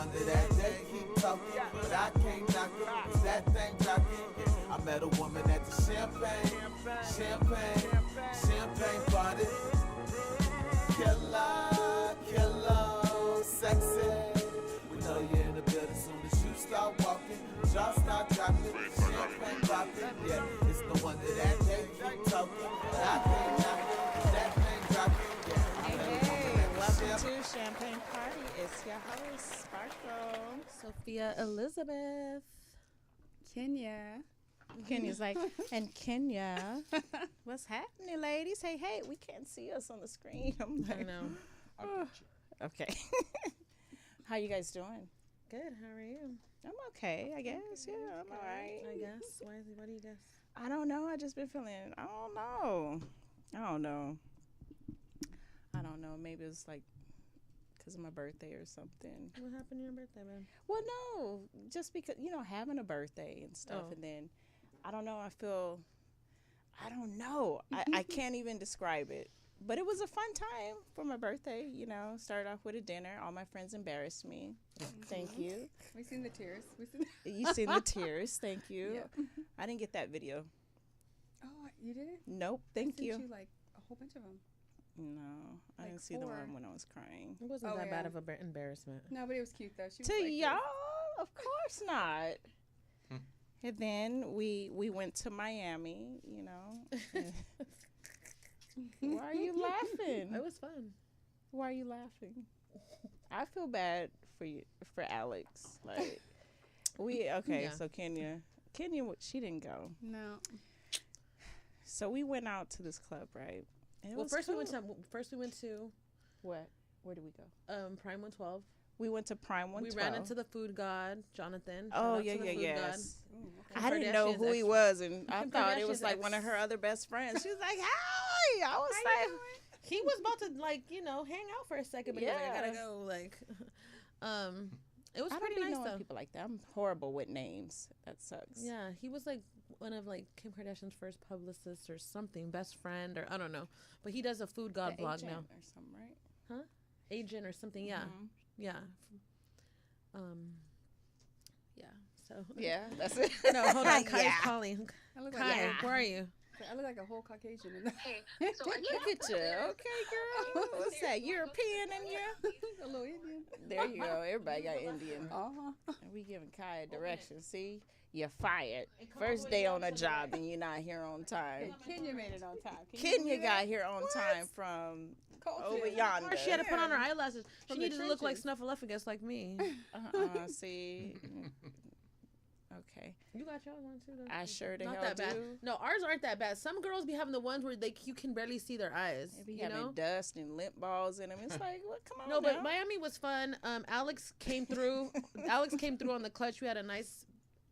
wonder that they keep talking, but I can't knock it. It's that thing jocking. Yeah. I met a woman at the champagne party. Killer, sexy. We know you're in the building soon as you start walking. Jaw start dropping, champagne popping. Yeah, it's no wonder that they keep talking, but I can't knock it. That thing dropping. Yeah. Hey, welcome to Champagne Party. It's your host, Sparkle, Sophia Elizabeth. Kenya's like, and Kenya, what's happening, ladies? Hey, we can't see us on the screen. I'm like, I know. okay. How you guys doing? Good. How are you? I'm okay, I guess. Yeah, I'm all right. I guess. What do you guess? I don't know. I just been feeling, I don't know. Maybe it's like because of my birthday or something. What happened to your birthday, man? Well, no, just because, having a birthday and stuff. And then, I don't know, I can't even describe it. But it was a fun time for my birthday, Started off with a dinner. All my friends embarrassed me. Thank you. We seen the tears. You seen the tears. Thank you. Yeah. I didn't get that video. Oh, you didn't? Nope. Thank I you. sent you like a whole bunch of them. No, I didn't see the one when I was crying. It wasn't that bad of an embarrassment. No, but it was cute though. She was To like y'all, of course not. And then we went to Miami, Why are you laughing? It was fun. Why are you laughing? I feel bad for Alex. Like So Kenya, she didn't go. No. So we went out to this club, right? First we went to what? Where did we go? Prime 112. We went to Prime 112. We ran into the food god, Jonathan. Oh, yes. Ooh, okay. I didn't know who he was, and I thought it was like one of her other best friends. She was like, "Hi!" I was like, he was about to hang out for a second, but he was like, I gotta go. It was pretty nice though. People like that. I'm horrible with names. That sucks. Yeah, he was like one of Kim Kardashian's first publicists or something, best friend or I don't know. But he does a food god blog now. Or something, right? Huh? Agent or something. Yeah. Mm-hmm. Yeah. Yeah. So. Yeah, that's it. No, hold on. Kai's calling. Kai, where are you? I look like a whole Caucasian in that. Hey, so I Look at you. Okay, girl. What's that? European in you? A little Indian. There you go. Everybody got Indian. Uh-huh. And we giving Kai a direction. See? You're fired. First day on a job and you're not here on time. Kenya made it on time. Kenya got here on time from over yonder. She had to put on her eyelashes. She needed to look like trenches. Snuffleupagus like me. See? Okay. You got yours on too, though. I sure the Not hell that bad. do. No, ours aren't that bad. Some girls be having the ones where you can barely see their eyes. They be having dust and lint balls in them. It's like, what? Come on. No, now. but Miami was fun. Alex came through. Alex came through on the clutch. We had a nice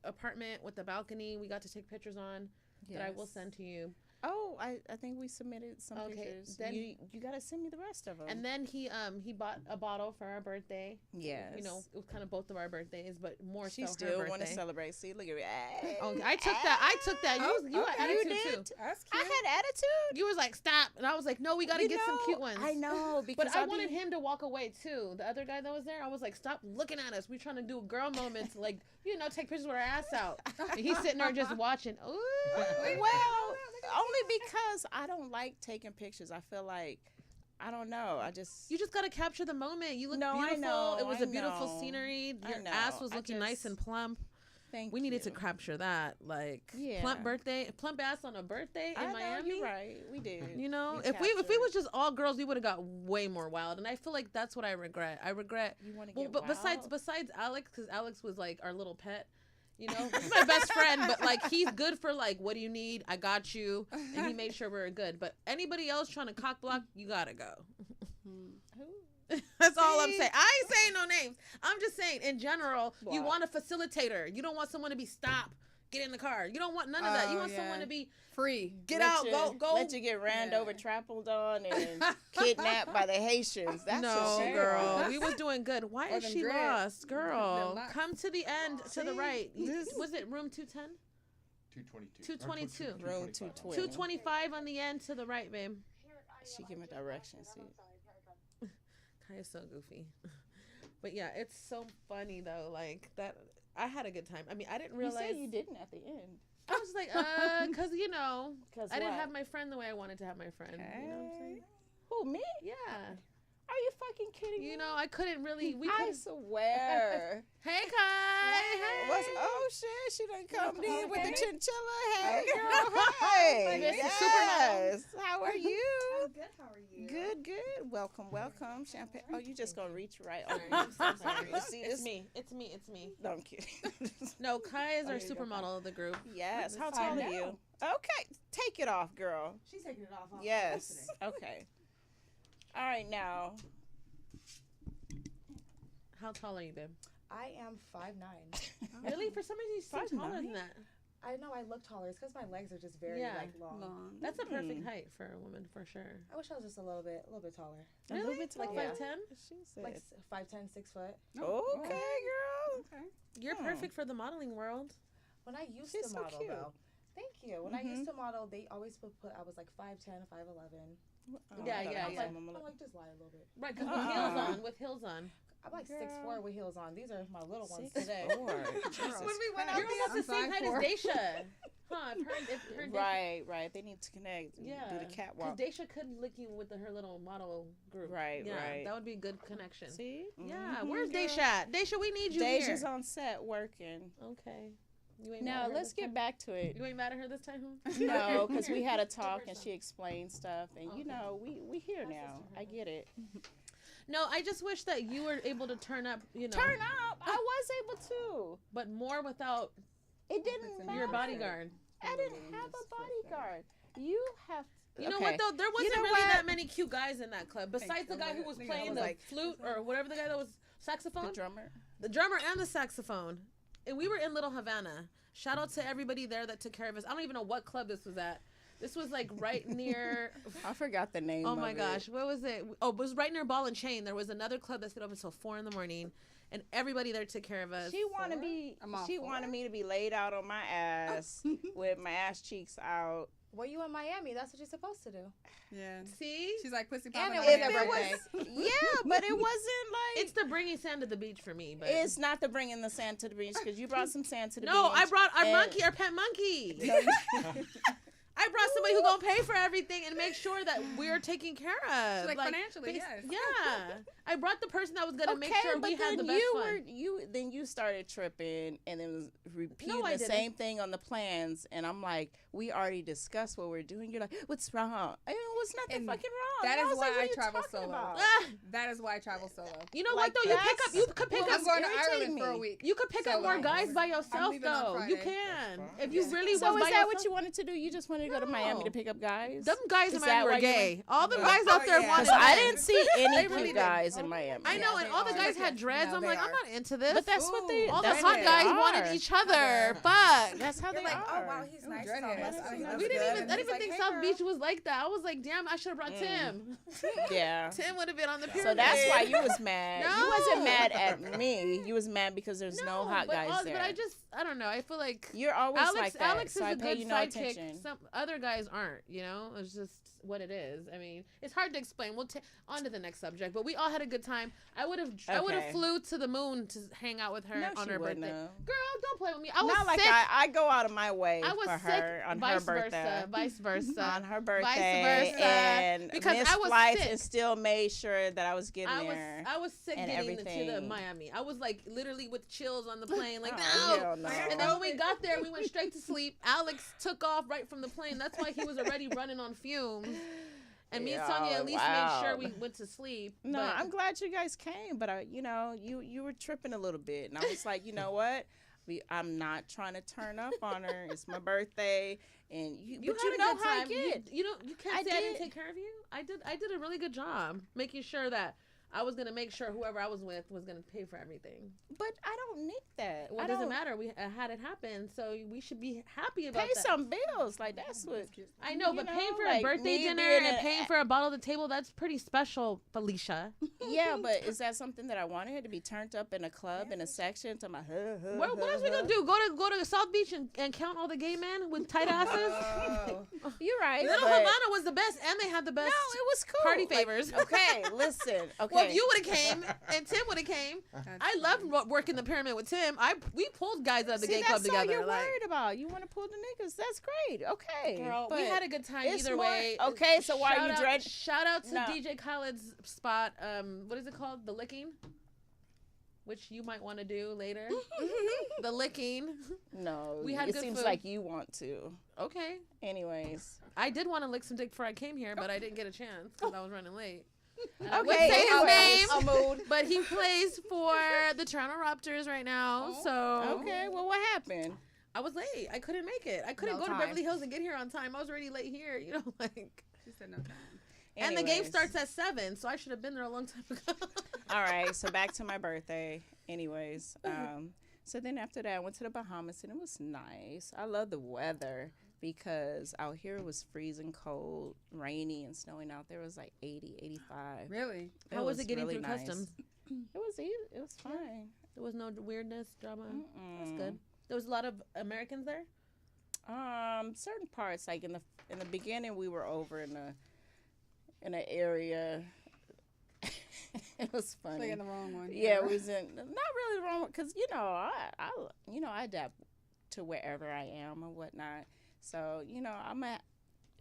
apartment with a balcony. We got to take pictures on that I will send to you. Oh, I think we submitted some pictures. Then you got to send me the rest of them. And then he bought a bottle for our birthday. Yes. It was kind of both of our birthdays, but more she so still her birthday. want to celebrate. See, look at me. Oh, I took that. You had attitude too. That's I cute. had attitude. You was like, stop. And I was like, no, we got to get some cute ones. I know. Because But I wanted him to walk away too. The other guy that was there, I was like, stop looking at us. We trying to do girl moments, take pictures with our ass out. And he's sitting there just watching. Ooh. Well, only because I don't like taking pictures. I feel like, I don't know. You just got to capture the moment. You look beautiful. I know. It was a beautiful scenery. Your ass was looking nice and plump. We needed to capture that, plump ass on a birthday in Miami. You're right, we did. If we was just all girls, we would have got way more wild, and I feel like that's what I regret. You want to get wild? Besides Alex, because Alex was like our little pet. He's my best friend, but he's good for what do you need? I got you, and he made sure we were good. But anybody else trying to cock block, you gotta go. Who? That's all I'm saying. I ain't saying no names. I'm just saying, in general, you want a facilitator. You don't want someone to be stop, get in the car. You don't want none of that. You want someone to be free. Get out, go. Let you get ran over, trampled on, and kidnapped by the Haitians. That's no, girl. We was doing good. Why is she lost? Girl, Lost. come to the end, to the right. Was it room 210? 222. 222. Room 220. 225 on the end to the right, babe. She give me directions. See? Kai is so goofy. But yeah, it's so funny though. Like that, I had a good time. I mean, I didn't realize. You said you didn't at the end. I was like, because you know, I didn't have my friend the way I wanted to have my friend. Okay. You know what I'm saying? Who, me? Yeah. Are you fucking kidding me? You know, I couldn't really. I swear. Hey, Kai. Hey. Oh shit! She done come in with the Okay. chinchilla. Hey, Okay. girl. Hey. Miss Yes. Supermodel. How are you? I'm good. How are you? Good, good. Welcome. Champagne. Oh, you just gonna reach right over. Sorry, I'm so sorry. You see It's this? me. It's me. It's me. No, I'm kidding. No, Kai is our you go, supermodel of the group. Yes. How I tall are know. you? Okay, take it off, girl. She's taking it off. Yes. Okay. All right, now. How tall are you, babe? I am 5'9". Really? For some reason, you seem 5'9"? taller than that. I know I look taller. It's because my legs are just very Yeah. like long. Long. That's a perfect height for a woman, for sure. I wish I was just a little bit taller. A little bit Like taller. 5'10"? She said. Like 5'10", 6 foot. Okay, girl. Okay. You're Hmm. perfect for the modeling world. When I used She's to so model cute. though. Thank you. When I used to model, they always would put I was like 5'10", 5'11". Oh, Yeah, I thought yeah, I was yeah. a I'm little- like just lie a little bit. Right, because Uh-uh. with heels on. I'm like Girl. 6'4" with heels on. These are my little ones 6'4". today. Jesus When we went out You're there, almost the I'm same height 5'4". as Daisha. Huh, if her Right. They need to connect. Yeah. Do the Because catwalk. Daisha could lick you with her little model group. Right, Yeah, right. that would be a good connection. See? Yeah, Mhm, where's girl. Daisha at? Daisha, we need you Deja's here. on set working. Okay. You ain't mad Now at her let's this get time? back to it. You ain't mad at her this time? No, because we had a talk and Different she explained stuff, and you Okay. know we here My now. sister I heard get it. No, I just wish that you were able to turn up, you know. Turn up. I was able to. But more without It didn't matter. your bodyguard. I didn't have a bodyguard. You have. You know Okay. what though? There wasn't know really what? that many cute guys in that club. Besides the guy who was I playing was the like, flute or whatever the guy that was The saxophone. drummer. The drummer and the saxophone. And we were in Little Havana. Shout out to everybody there that took care of us. I don't even know what club this was at. This was like right near. I forgot the name. Oh of my it. gosh, what was it? Oh, it was right near Ball and Chain. There was another club that stayed open until 4 a.m, and everybody there took care of us. She wanted me. I'm all She for wanted it. me to be laid out on my ass with my ass cheeks out. Were you in Miami? That's what you're supposed to do. Yeah. See, She's like pussy And popping. it on was your their birthday. Yeah, but it wasn't like. it's the bringing sand to the beach for me. But It's not the bringing the sand to the beach because you brought some sand to the no, beach. I brought our and- monkey, our pet monkey. I brought somebody who gonna pay for everything and make sure that we're taken care of. Like financially, yes. Yeah, I brought the person that was gonna make sure we had the then best you fun. then you started tripping and then was repeating No, I the didn't. same thing on the plans, and I'm like, we already discussed what we're doing. You're like, what's wrong? I mean, what's nothing And fucking wrong. that And is was like, why what I are you travel talking solo. about? Ah, That is why I travel solo. you know Like, what though? You could pick I'm up. going to irritating Ireland for a me. week. You could pick up solo. more guys by yourself leaving on though. You Friday. can. That's If fine. you really So was is by that what yourself- you wanted to do? You just wanted to go to Miami to No. pick up guys? Them guys in Is Miami that were why you gay. All the Oh, guys out there yeah. wanted. 'Cause I men. didn't see any They cute really did. guys in Miami. I know, Yeah, and they all the are. guys had dreads. No, I'm they like, I'm are. not into this. But that's what they. all the that's hot what guys they wanted are. each other. Fuck. That's how You're they like, are. oh wow, he's nice. dreadheads. So That's that's good. We That's didn't good. even. I And didn't he's even like, think hey, South girl. Beach was like that. I was like, damn, I should have brought Tim. Yeah. Tim would have been on the pyramid. So that's why you was mad. You wasn't No. mad at me. You was mad because there's no hot but guys there. But I don't know. I feel like You're always Alex. like that. Alex so is I a pay good you no sidekick. attention. Some other guys aren't. You know, it's just what it is. I mean, it's hard to explain. We'll on to the next subject. But we all had a good time. I would have Okay. flew to the moon to hang out with her No, on she her wouldn't birthday. have. Girl, don't play with me. I was Not like sick. I go out of my way I was for sick. her on Vice her birthday. versa. Vice versa. On her birthday, versa. and Because missed I was flights sick. and still made sure that I was getting I there. was sick and getting to the everything. Miami. I was like literally with chills on the plane, like Oh, no. hell no. And then when we got there, we went straight to sleep. Alex took off right from the plane. That's why he was already running on fumes. And me and Sonia at least wow. made sure we went to sleep. No, but I'm glad you guys came, but you were tripping a little bit, and I was like, you know what? I'm not trying to turn up on her. It's my birthday, and you but had you a know good how I time. get. You can't I say I didn't did. take care of you. I did a really good job making sure that I was gonna make sure whoever I was with was gonna pay for everything. But I don't need that. Well, I it doesn't don't matter. We had it happen, so we should be happy about pay that. some bills. Like that's what. I know, you but know, paying for like a birthday me dinner being and a- paying for a bottle at the table, that's pretty special, Felicia. Yeah, but is that something that I wanted to be turned up in a club in a section to my? What else we gonna do? Go to South Beach and count all the gay men with tight asses? Oh. You're right. Little but- Havana was the best, and they had the best No, it was cool. party Like, favors. okay, listen. Okay, Well, if you would have came and Tim would have came, I loved working the pyramid with Tim. We pulled guys out of the gay club together. That's all you're worried about. You want to pull the niggas. That's great. Okay. Girl, we had a good time either way. Okay, so why are you dreading? Shout out to DJ Khaled's spot. What is it called? The Licking? Which you might want to do later. The Licking. No. We had it good seems food. like you want to. Okay. Anyways. I did want to lick some dick before I came here, but I didn't get a chance because I was running late. Okay. Say his name, A mood. but he plays for the Toronto Raptors right now. So Okay. Well, what happened? I was late. I couldn't make it. I couldn't No go time. to Beverly Hills and get here on time. I was already late here. You know, like. She said no time. And the game Anyways. starts at 7, so I should have been there a long time ago. All right. So back to my birthday. Anyways. So then after that, I went to the Bahamas and it was nice. I love the weather because out here it was freezing cold, rainy and snowing. Out there it was like 80, 85. Really? How was it getting really through nice. customs? It was easy. It was fine. There was no weirdness, drama. That's Mm-mm. good. There was a lot of Americans there. Certain parts, like in the beginning, we were over in a area. It was funny. Like in the wrong one. Yeah, we was in not really the wrong because I adapt to wherever I am or whatnot. So I might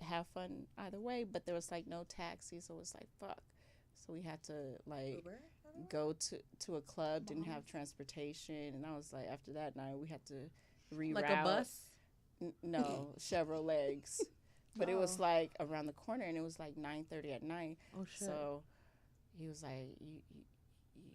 have fun either way. But there was like no taxi, so it was like fuck. So we had to like go to a club, didn't have transportation, and I was like after that night we had to reroute. Like a bus. No, Chevrolets. But it was like around the corner, and it was like 9:30 at night. Oh shit. So he was like,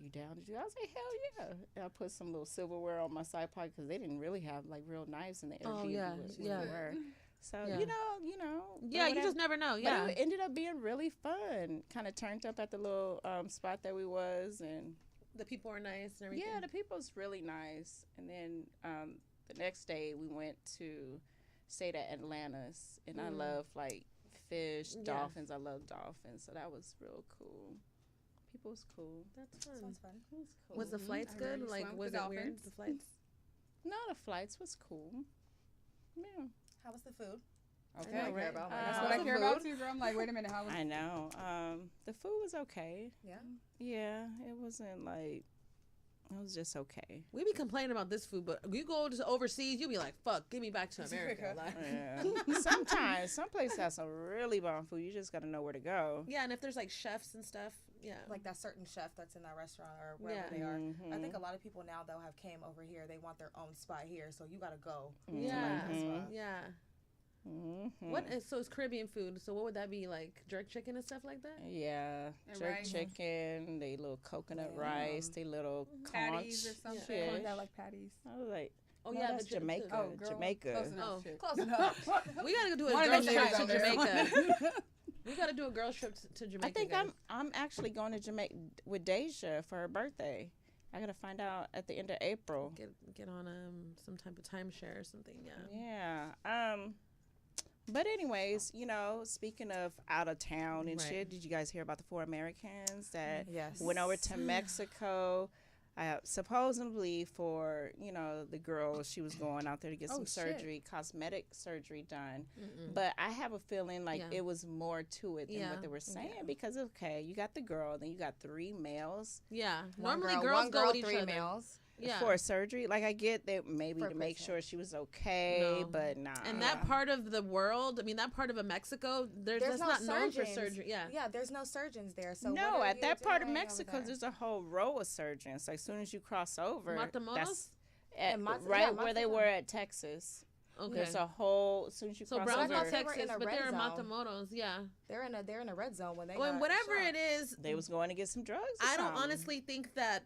"You down to do?" I was like, "Hell yeah!" And I put some little silverware on my side pocket because they didn't really have like real knives in the Airbnb. Oh, yeah, where we yeah. were. So Yeah. you know. Yeah, you just never know. Yeah. But it ended up being really fun. Kind of turned up at the little spot that we was, and The people were nice and everything. yeah, the people's really nice. And then the next day we went to stayed at Atlantis, and I love like fish, Yeah. dolphins. I love dolphins, so that was real cool. People was cool. That's fun. Sounds fun. It was cool. Was the flights I good? already Like, swam was with it weird? dolphins. The flights? No, the flights was cool. Yeah. How was the food? Okay. know, right? That's Uh, what I the care food? about too, girl. I'm like, wait a minute, how was I know. The food was okay. Yeah. Yeah, it wasn't like it was just okay. We be complaining about this food, but you go to overseas, you be like, "Fuck, get me back to America." Like, Yeah. Sometimes some places have some really bomb food. You just gotta know where to go. yeah, and if there's like chefs and stuff, yeah. Like that certain chef that's in that restaurant or wherever they are. I think a lot of people now though have came over here. They want their own spot here, so you gotta go. Yeah, that spot. yeah. Mm-hmm. What is so it's Caribbean food? So what would that be like? Jerk chicken and stuff like that? Yeah, And jerk rice. chicken, they little coconut Yeah. rice, they little patties or conch something? fish. Yeah, like patties. I was like, Oh no, yeah, that's the jerk- Jamaica. the- Oh, girl. Jamaica. Close enough. Oh. Shit. Close enough. We gotta do a One of girls them trip days to out there. Jamaica. We gotta do a girls trip to Jamaica. I think guys. I'm actually going to Jamaica with Deja for her birthday. I gotta find out at the end of April. get on some type of timeshare or something. Yeah. Yeah. But anyways, speaking of out of town and Right. shit, did you guys hear about the 4 Americans that Yes. went over to Mexico? Supposedly for the girl, she was going out there to get some surgery, cosmetic surgery done. But I have a feeling like Yeah. it was more to it than Yeah. what they were saying because you got the girl, then you got 3 males Yeah. One Normally girl, girls one go girl, with each 3 other. males. Yeah. for a surgery. Like I get that maybe For to make placement. sure she was okay, No. but nah. And that part of the world, I mean, that part of Mexico, that's There's no not known for surgeons. surgery. Yeah. Yeah, there's no surgeons there. So no, what are at you that part of doing over Mexico, there? there's a whole row of surgeons. Like, as soon as you cross over, Matamoros? that's Yeah, where they Matamoros. were at Texas. Okay. There's a whole, as soon as you So cross Brownsville, over, they were Texas, in a but red they're in zone. Matamoros. Yeah. They're in a red zone when they Going got whatever shot. it is, they was going to get some drugs. Or I don't something. honestly think that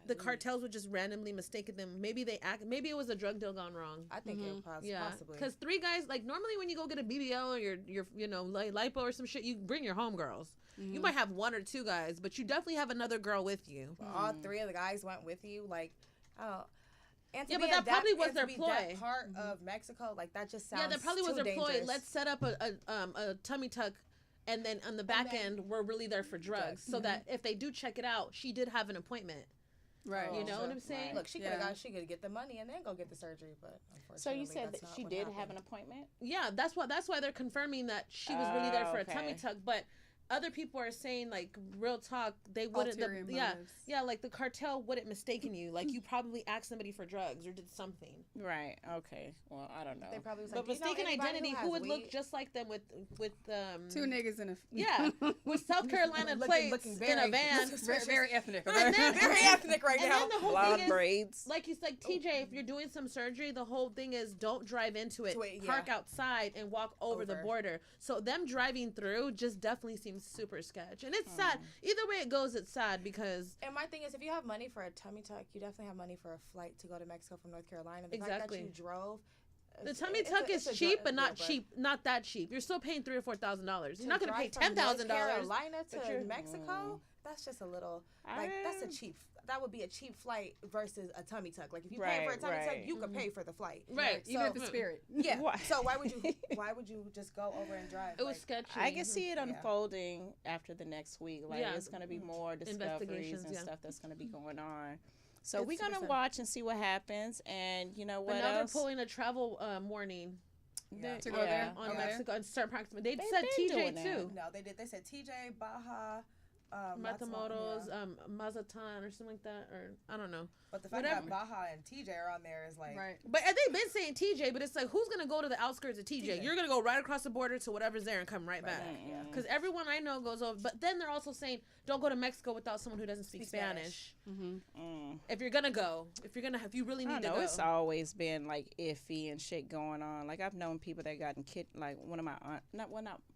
the cartels would just randomly mistake them. Maybe maybe it was a drug deal gone wrong. I think it Yeah, possibly. because 3 guys, like normally when you go get a BBL or your lipo or some shit, you bring your homegirls. You might have 1 or 2 guys, but you definitely have another girl with you. All 3 of the guys went with you, like, oh. And to Yeah, be but in that probably was and their to be ploy. That part of Mexico, like that just sounds Yeah, that probably was too their ploy. dangerous. Let's set up a tummy tuck, and then on the back end, we're really there for drugs, so that if they do check it out, she did have an appointment. Right. You know what I'm saying? Look, she could get the money and then go get the surgery, but unfortunately, So you said that's that not she what did happened. have an appointment? Yeah, that's why they're confirming that she was really there for a tummy okay. tuck. But other people are saying, like, real talk, they wouldn't. Ulterior Yeah, motives. yeah, like the cartel wouldn't mistaken you. Like you probably asked somebody for drugs or did something. Right. Okay. Well, I don't know. They probably was But like, "Do you know mistaken anybody identity, has who would look weed?" just like them with Two niggas in a yeah, with South Carolina Looking plates in a very- van. very, very ethnic. And then, Very ethnic right and now. then the whole Blonde thing is, braids. like you said, TJ, if you're doing some surgery, the whole thing is don't drive into it. To it, Park yeah. outside and walk over the Over. border. So them driving through just definitely seems super sketch. And it's sad. Either way it goes, it's sad because And my thing is, if you have money for a tummy tuck, you definitely have money for a flight to go to Mexico from North Carolina. The fact Exactly. that you drove. the it's- tummy it's tuck a- is it's a cheap, deal but not breaker. cheap, not that cheap. You're still paying $3,000 or $4,000. You're not gonna pay drive from $10,000. North Carolina but to you're- Mexico. That's just a little like that's a cheap. That would be a cheap flight versus a tummy tuck. Like if you pay for a Right, tummy tuck, right. you could pay for the flight. Right. Even if So- the spirit. Yeah. Why? So why would you just go over and drive? It was like, sketchy. I can see it Yeah. unfolding after the next week. Like Yeah. it's gonna be more discoveries Investigations, and yeah. stuff that's gonna be going on. So It's we're gonna super sad. watch and see what happens. And you know But what now else? they're pulling a travel warning Yeah. To go there? on Okay. Mexico and certain parts. They They've said been TJ doing that. too. No, they did. They said TJ, Baja, Matamoros, yeah. Mazatlan or something like that, or I don't know. But the fact whatever. that Baja and TJ are on there is like, Right. But they've been saying TJ, but it's like, who's gonna go to the outskirts of TJ? TJ. You're gonna go right across the border to whatever's there and come right back. Yeah. Because everyone I know goes over. But then they're also saying, don't go to Mexico without someone who doesn't speak Spanish. If you're gonna go, if you really I need don't to know. go. It's always been like iffy and shit going on. Like I've known people that gotten like one of my aunt, not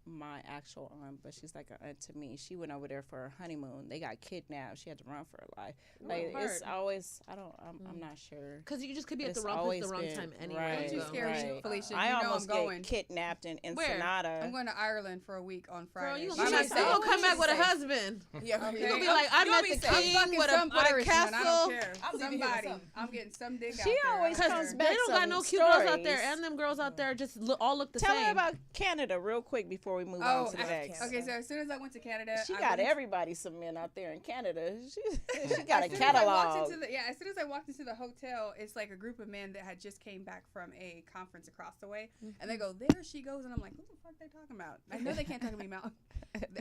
my actual aunt, but she's like an aunt to me. She went over there for her honeymoon. They got kidnapped. She had to run for her life. Like it's hard. always I'm not sure. Because you just could be at It's the wrong place always at the wrong been- time anyway. right, Don't you So. scare me, right. Felicia. I You know almost I'm going. get kidnapped in Where? Ensenada. I'm going to Ireland for a week on Girl, Friday. you By gonna myself. come back with a safe. husband. Yeah, Okay. You gonna be I'm- like, I you'll met be the safe. I'm king fucking with some a Irishman. I castle. don't care. I'm leaving here with Somebody. something. I'm getting some dick out She there. always I don't comes care. back They don't got some no cute girls out there, stories. and them girls out there just all look the Tell same. her about Canada real quick before we move Oh, on to the next. Canada. Okay, so as soon as I went to Canada, She I got went- everybody some men out there in Canada. She got a As soon as I walked catalog. into the, as soon as I walked into the hotel, it's like a group of men that had just came back from a conference across the way, and they go, "There she goes," and I'm like, "Who the fuck they talking about?" I know they can't talk to me about.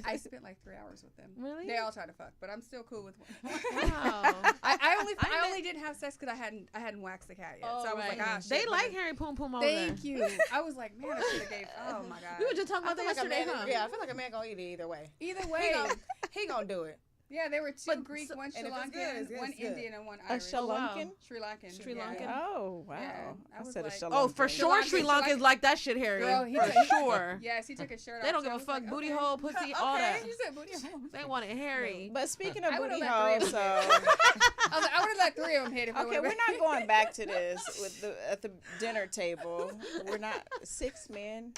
I spent like 3 hours with them. Really? They all try to fuck, but I'm still cool with one. Wow. I only didn't have sex because I hadn't waxed the cat yet, so I was like, ah, shit. They but like then- Harry Poom Poom over there. Thank you. I was like, man, I should have gave. Oh my god. We were just talking I about feel that like a yesterday, man. huh? Yeah, I feel like a man gonna eat it either way. Either way, He gonna do it. yeah, there were two But Greek, so- one and Sri if it's good, Lankan, it's good, one it's good. Indian, and one A Irish. Sri Lankan? Sri Lankan. Sri yeah. Lankan? Oh wow! Yeah, I I was said a like- Sri Oh, for Lankan. sure, Lankan, Sri Sri Lankans Lankan. like that shit, Harry. Girl, he for took- sure. Yes, he took his shirt off. They don't so give I a was fuck, like, booty okay. hole, pussy, all Okay, that. you said booty hole. They want it hairy. But speaking of I would've booty let holes, three so I was like, I would have let 3 of them hit if okay, we're not going back to this at the dinner table. We're not 6 men.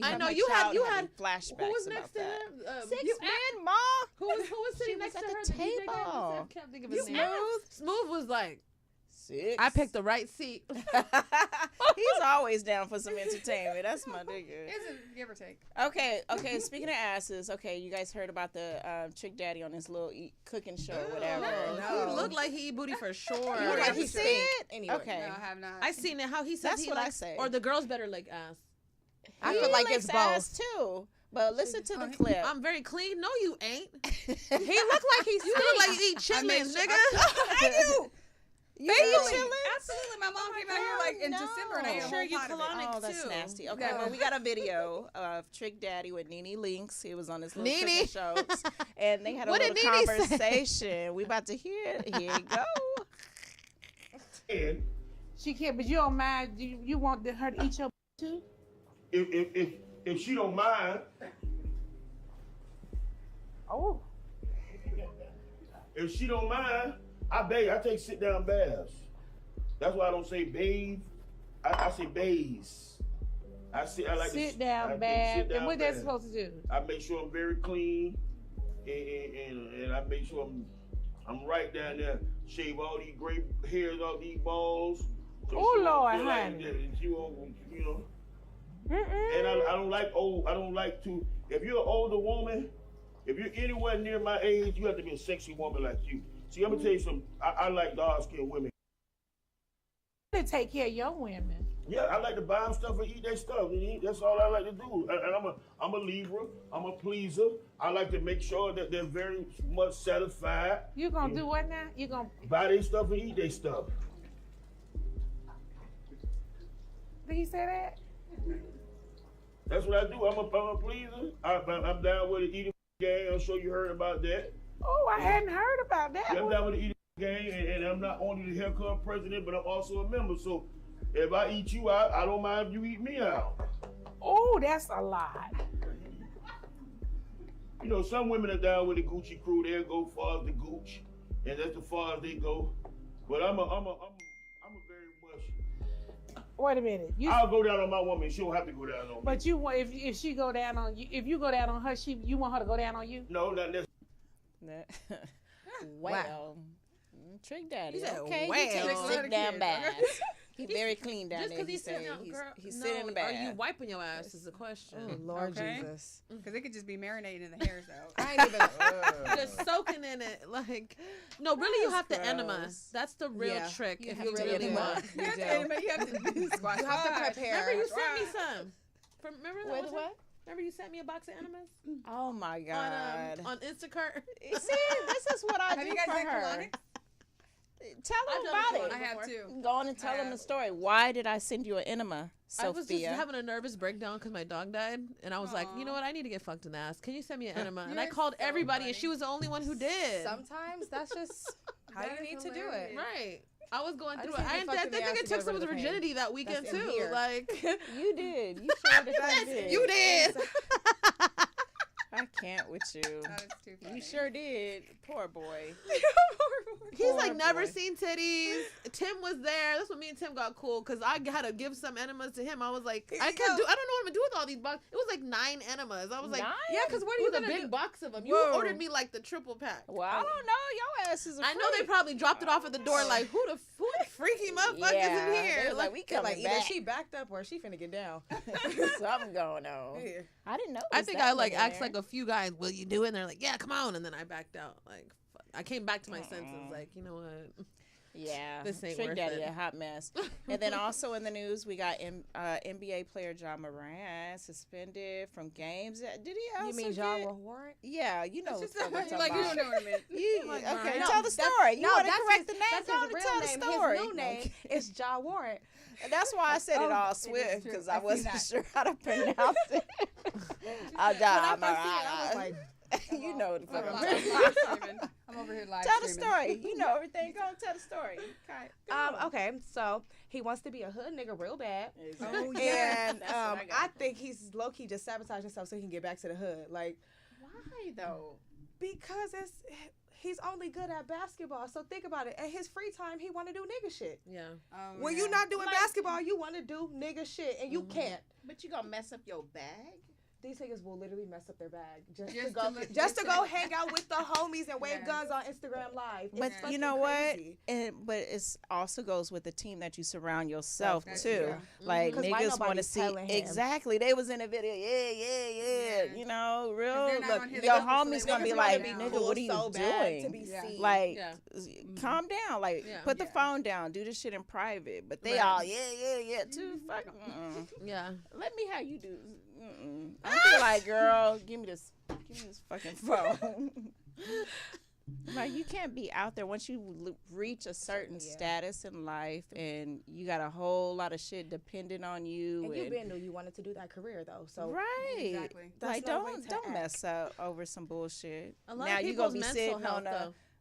I have know my you had child having who flashbacks was about next to that. him? 6 men, Ma. Who was sitting She next was to at her? the DJ guy? table. I can't think of his name. Smooth. Smooth was like, 6. I picked the right seat. He's always down for some entertainment. That's my nigga. It's a give or take. Okay. Speaking of asses, okay, you guys heard about the Trick Daddy on his little cooking show or whatever. No. He looked like he eat booty for sure. You Like never he see stink. it? Anyway. Okay. No, I have not. I seen it. How he says That's he what I likes, say. or the girls better lick ass. I He feel like likes it's ass both. too. But listen to the he- clip. I'm very clean. No, you ain't. He looked like he's You look like you eat I mean, chitlins, nigga. You Absolutely. Absolutely. My mom came out here like in no. December and I ate a I'm sure whole you pot of it. colonic Oh, that's too. nasty. Okay, Yeah. well, we got a video of Trick Daddy with Nene Links. He was on his little Nene. cooking shows, and they had a What little did Nene say? conversation. We about to hear it. Here you go. And She can't, but you don't mind. You want her to eat your too? if she don't mind, Oh, if she don't mind, I take sit down baths. That's why I don't say bathe. I say bathes. I like sit to I take down, bath. sit-down And what that's baths. supposed to do? I make sure I'm very clean, and I make sure I'm right down there. Shave all these gray hairs off these balls. So Oh, she won't Lord, feel like honey. that. She won't, you know. Mm-mm. And I don't like old. I don't like to. If you're an older woman, if you're anywhere near my age, you have to be a sexy woman like you. See, I'm gonna tell you something. I like dark skinned women. To take care of your women. Yeah, I like to buy them stuff and eat their stuff. That's all I like to do. And I'm a Libra. I'm a pleaser. I like to make sure that they're very much satisfied. You gonna do what now? You gonna buy their stuff and eat their stuff. Did he say that? That's what I do. I'm a pleaser. I'm down with the eating game. I'm sure you heard about that. Oh, I hadn't heard about that. Yeah, I'm down with the eating game, and I'm not only the hair club president, but I'm also a member. So if I eat you out, I don't mind if you eat me out. Oh, that's a lot. You know, some women are down with the Gucci crew. They'll go far as the Gooch, and that's as far as they go. But I'm a very much. Wait a minute. I'll go down on my woman. She don't have to go down on me. But you want if she go down on you, if you go down on her, you want her to go down on you? No, not necessarily. Well, Trick Daddy. He said, okay, well. he takes sit down baths. He's very clean down just there. Just because he's sitting in the bath. Are you wiping your ass is the question. Oh, Lord Jesus. Because it could just be marinating in the hairs, though. I ain't even... Just soaking in it. Like, no, really, you have to enema. That's the real trick if you really want. You have to squash. You have to prepare. Remember you sent me some. Remember that what? Remember you sent me a box of enemas? Oh, my God. On Instacart? See, this is what I do you guys for had her. colonics? Tell them about it. I have too. Go on and tell them the story. Why did I send you an enema, Sophia? I was just having a nervous breakdown because my dog died, and I was like, you know what? I need to get fucked in the ass. Can you send me an enema? And I called everybody, and she was the only one who did. Sometimes that's just how you need to do it. Right. I was going through it. I think I took someone's virginity that weekend too. Like you did. You sure did. You did. I can't with you. You sure did. Poor boy. He's like never seen titties. Tim was there. That's when me and Tim got cool because I had to give some enemas to him. I was like, I don't know what I'm gonna do with all these boxes. It was like 9 enemas. I was like, 9? yeah, because what are you gonna do? It was a big box of them. You ordered me like the triple pack. Well, I don't know. Your ass is. I know they probably dropped it off at the door. Like who the freaky motherfuckers in here? Like we coming like back. either she backed up or she finna get down. Something going on. Yeah. I didn't know. I think I like asked like a few guys, will you do it? And they're like, yeah, come on. And then I backed out. Like, fuck. I came back to my senses. Like, you know what? Yeah, this ain't Trick worth Daddy, it. a hot mess. And then also in the news, we got NBA player Ja Morant suspended from games. Did he also You mean Ja Warrant? Yeah, you know what I'm talking like, about. you don't know what I meant. Okay, tell the story. You want to correct the name? That's Go his on and real tell name. the story. His new name is Ja Warrant. And that's why I said it all swift, because I wasn't sure how to pronounce it. Ja Morant. You know the fuck I'm over here live Tell the streaming. story. You know everything. Go and tell the story. Okay. Okay, so he wants to be a hood nigga real bad. Oh, yeah. And I think he's low key just sabotaging himself so he can get back to the hood. Like, why though? Because he's only good at basketball. So think about it. At his free time, he want to do nigga shit. Yeah. When you're not doing basketball, you want to do nigga shit, and you can't. But you gonna mess up your bag? These niggas will literally mess up their bag just to go hang out with the homies and wave guns on Instagram Live. But you know crazy. What? But it also goes with the team that you surround yourself too. Yeah. Like niggas want to see exactly. They was in a video. Yeah. You know, real. Look, your homies gonna be like, nigga, what are you doing? To be seen. Like, calm down. Like, put the phone down. Do this shit in private. But they all too. Fuck. Yeah. Let me how you do. I feel like, girl, give me this fucking phone. Like, you can't be out there once you reach a certain status in life, and you got a whole lot of shit dependent on you. And you been knew you wanted to do that career though, so right, exactly. Like don't mess up over some bullshit. A lot now of you gonna be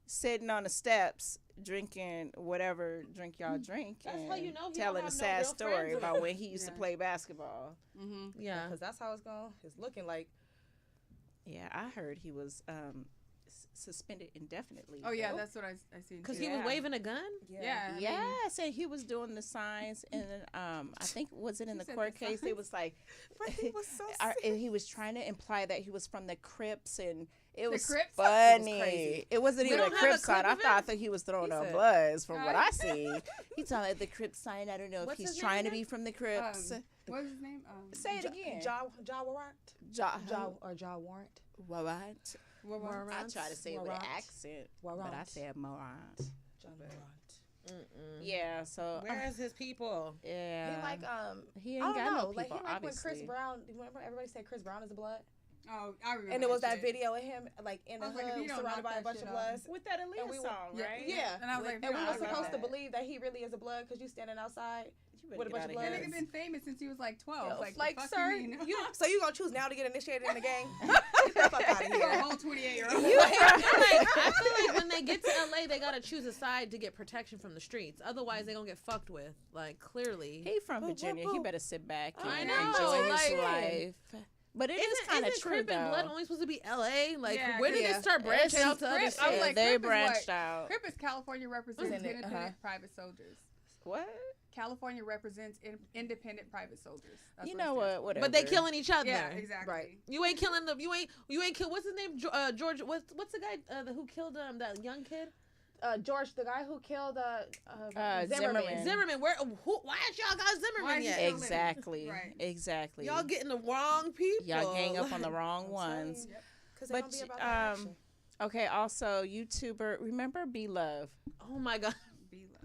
sitting on the steps drinking whatever drink y'all drink. That's and how you know he telling don't a have sad no real story friends. about when he used to play basketball. Yeah, because that's how it's looking like. Yeah, I heard he was suspended indefinitely. Oh yeah, that's what I seen. Because he was waving a gun. Yeah. So he was doing the signs, and I think was it in the court case? It was like, but he was so and he was trying to imply that he was from the Crips, and it was Crips? funny. It wasn't We even a don't have Crip a sign. clip I of thought he was throwing up bloods from what I see. He's talking about the Crip sign. I don't know if he's trying to be from the Crips. What's his name? Say it again. Ja Warrant. Ja Warrant. Warrant. I try to say it with an accent, but I said Morant. Ja Warrant. Yeah, so where's his people? Yeah, He like he I ain't don't got know. no Like people. he like Obviously, when Chris Brown. Remember everybody said Chris Brown is blood, Oh, I remember. and it was that shit. video of him like in the I was like, if hood you don't surrounded knock by a that bunch shit of off. bloods. with that And Aaliyah we song, Yeah, right? Yeah, And I was like, and we I were love supposed to that. believe that he really is a blood because you standing outside. You With a bunch of That blood. nigga been famous since he was like 12. Like, Like, the fuck sir, you mean? so you gonna choose now to get initiated in the gang? Get the fuck out of For a here. whole 28-year-old. I feel like when they get to LA, they gotta choose a side to get protection from the streets. Otherwise, they gonna get fucked with. Like clearly, He from Boop, Virginia. boop, He boop. better sit back I and know, enjoy his like- life. But it is kind of isn't true Crip and Blood though. only supposed to be LA? Like, Yeah, where did yeah. it start branching It's out to other Crip. shit? I was Yeah, like, they Crip is branched what? out. Crip is California represents Isn't it? independent private soldiers. What? California represents independent private soldiers. That's You what it know stands what? for. Whatever. But they killing each other. Yeah, exactly. Right. You ain't killing them. You ain't kill. What's his name? George. What's the guy who killed that young kid? George, the guy who killed Zimmerman. Zimmerman. Why ain't y'all got Why Zimmerman is yet? he- Exactly. Right. Exactly. Y'all getting the wrong people. Y'all gang up on the wrong ones. Because But be about the action. okay. Also, YouTuber. Remember B Love? Oh my god.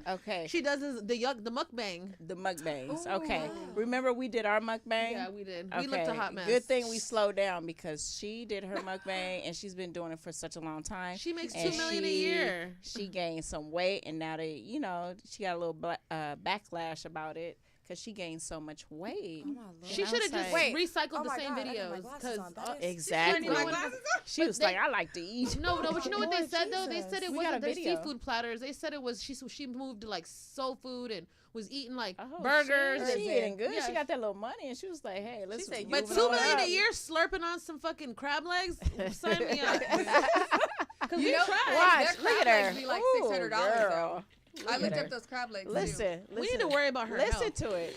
Okay. She does the mukbang. The mukbangs. Ooh. Okay. Remember we did our mukbang? Yeah, we did. Okay. We looked a hot mess. Good thing we slowed down because she did her mukbang and she's been doing it for such a long time. She makes And $2 million a year. She gained some weight and now she got a little backlash about it because she gained so much weight. Oh my Lord. She And I should have was just like- recycled Oh the my same God, I got my videos glasses on. That is- Exactly. She was But like, I like to eat. No, but you know what they Lord said though? They Jesus. said it We got wasn't a their video. seafood platters. They said it was she moved to like soul food and was eating like Oh, burgers. She eating good. Yeah. She got that little money and she was like, hey, let's said, But Moving $2 on million up. a year slurping on some fucking crab legs? Sign me up. Cause You we know, tried. Watch, Their look at crab her. legs be like Ooh, $600 girl. though. Look I at looked her. up those crab legs Listen, We need to worry about her Listen health. to it.